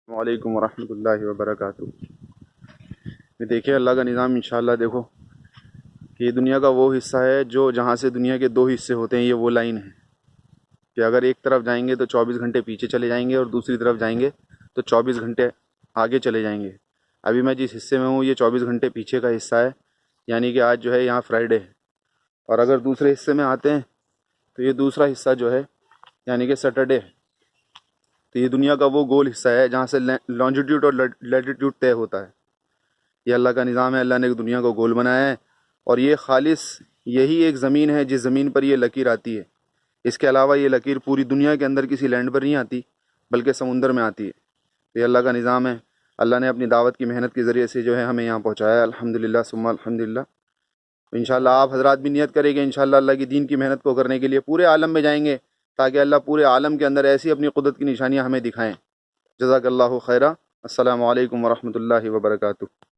وعلیکم ورحمۃ اللہ وبرکاتہ۔ دیکھیے اللہ کا نظام انشاءاللہ، دیکھو کہ یہ دنیا کا وہ حصہ ہے جو جہاں سے دنیا کے دو حصے ہوتے ہیں، یہ وہ لائن ہے کہ اگر ایک طرف جائیں گے تو 24 گھنٹے پیچھے چلے جائیں گے، اور دوسری طرف جائیں گے تو 24 گھنٹے آگے چلے جائیں گے۔ ابھی میں جس حصے میں ہوں یہ 24 گھنٹے پیچھے کا حصہ ہے، یعنی کہ آج جو ہے یہاں فرائیڈے ہے، اور اگر دوسرے حصے میں آتے ہیں تو یہ دوسرا حصہ جو ہے یعنی کہ سیٹرڈے ہے۔ تو یہ دنیا کا وہ گول حصہ ہے جہاں سے لانجیٹیوڈ اور لیٹیٹیوڈ طے ہوتا ہے۔ یہ اللہ کا نظام ہے، اللہ نے ایک دنیا کو گول بنایا ہے، اور یہ خالص یہی ایک زمین ہے جس زمین پر یہ لکیر آتی ہے۔ اس کے علاوہ یہ لکیر پوری دنیا کے اندر کسی لینڈ پر نہیں آتی، بلکہ سمندر میں آتی ہے۔ یہ اللہ کا نظام ہے، اللہ نے اپنی دعوت کی محنت کے ذریعے سے جو ہے ہمیں یہاں پہنچایا ہے، الحمدللہ ثم الحمدللہ۔ انشاءاللہ آپ حضرات بھی نیت کریں گے انشاءاللہ اللہ کی دین کی محنت کو کرنے کے لیے پورے عالم میں جائیں گے، تاکہ اللہ پورے عالم کے اندر ایسی اپنی قدرت کی نشانیاں ہمیں دکھائیں۔ جزاک اللہ خیرہ۔ السلام علیکم ورحمۃ اللہ وبرکاتہ۔